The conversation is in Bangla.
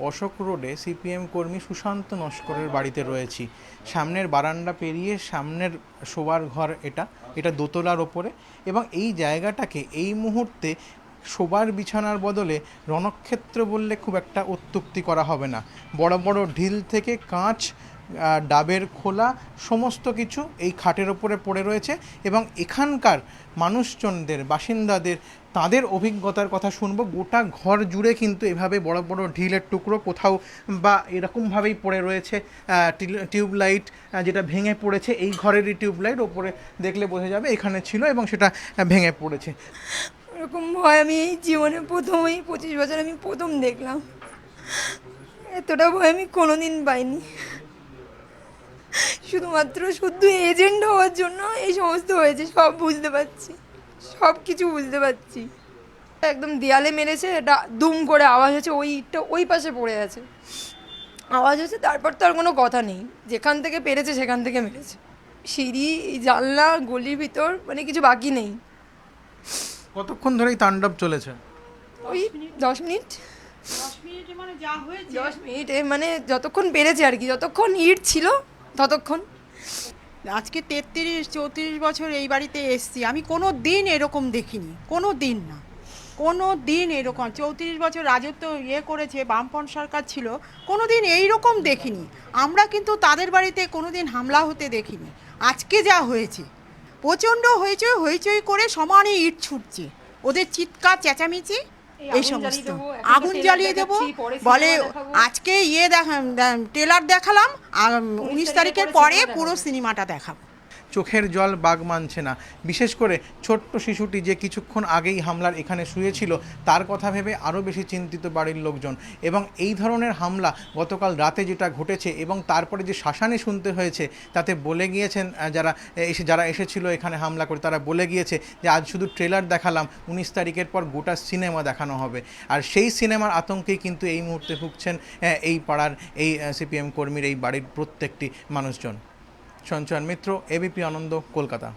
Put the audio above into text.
অশোক রোডে সিপিএম কর্মী সুশান্ত নস্করের বাড়িতে রয়েছি। সামনের বারান্দা পেরিয়ে সামনের শোবার ঘর এটা এটা দোতলার ওপরে, এবং এই জায়গাটাকে এই মুহূর্তে শোবার বিছানার বদলে রণক্ষেত্র বললে খুব একটা অত্যুক্তি করা হবে না। বড় বড় ঢিল থেকে কাঁচ, ডাবের খোলা, সমস্ত কিছু এই খাটের ওপরে পড়ে রয়েছে, এবং এখানকার মানুষজনদের, বাসিন্দাদের, তাদের অভিজ্ঞতার কথা শুনবো। গোটা ঘর জুড়ে কিন্তু এভাবে বড় বড় ঢিলের টুকরো কোথাও বা এরকমভাবেই পড়ে রয়েছে। টিউবলাইট যেটা ভেঙে পড়েছে, এই ঘরেরই টিউবলাইট, ওপরে দেখলে বোঝা যাবে এখানে ছিল এবং সেটা ভেঙে পড়েছে। এরকম ভয় আমি এই জীবনে প্রথমেই 25 বছর আমি প্রথম দেখলাম। এতটা ভয় আমি কোনোদিন পাইনি। শুধু এজেন্ট হওয়ার জন্য এই সমস্ত হয়েছে, সব বুঝতে পারছি, সব কিছু বুঝতে পারছি। একদম দেয়ালে মেরেছে, এটা দুম করে আওয়াজ হয়েছে, ওই ইটটা ওই পাশে পড়ে আছে, আওয়াজ হয়েছে, তারপর তো আর কোনো কথা নেই, যেখান থেকে পেরেছে সেখান থেকে মেরেছে। সিঁড়ি, জানলা, গলির ভিতর, মানে কিছু বাকি নেই। কতক্ষণ ধরেই তাণ্ডব চলেছে? ওই 10 মিনিট। 10 মিনিটে মানে যা হয়েছে 10 মিনিটে মানে যতক্ষণ পেরেছে আর কি, যতক্ষণ ইট ছিল ততক্ষণ। আজকে 33-34 বছর এই বাড়িতে এসছি, আমি কোনো দিন এরকম দেখিনি, কোনো দিন না, কোনো দিন এরকম। 34 বছর রাজত্ব করেছে, বামপন্থ সরকার ছিল, কোনো দিন এইরকম দেখিনি। আমরা কিন্তু তাদের বাড়িতে কোনো দিন হামলা হতে দেখিনি। আজকে যা হয়েছে, প্রচণ্ড হইচই করে সমানে ইট ছুটছে, ওদের চিৎকার চেঁচামেচি, এই সমস্ত। আগুন জ্বালিয়ে দেবো বলে, আজকে ট্রেলার দেখালাম, 19 তারিখের পরে পুরো সিনেমাটা দেখাবো। চোখের জল বাগ মানছে না। বিশেষ করে ছোট্ট শিশুটি যে কিছুক্ষণ আগেই হামলার এখানে শুয়েছিল, তার কথা ভেবে আরও বেশি চিন্তিত বাড়ির লোকজন। এবং এই ধরনের হামলা গতকাল রাতে যেটা ঘটেছে এবং তারপরে যে শাসানি শুনতে হয়েছে, তাতে বলে গিয়েছেন যারা এসেছিল এখানে হামলা করে, তারা বলে গিয়েছে যে আজ শুধু ট্রেলার দেখালাম, 19 তারিখের পর গোটা সিনেমা দেখানো হবে। আর সেই সিনেমার আতঙ্কেই কিন্তু এই মুহূর্তে ভুগছেন এই পাড়ার এই সিপিএম কর্মীর এই বাড়ির প্রত্যেকটি মানুষজন। সঞ্চয়ন মিত্র, এবিপি আনন্দ, কলকাতা।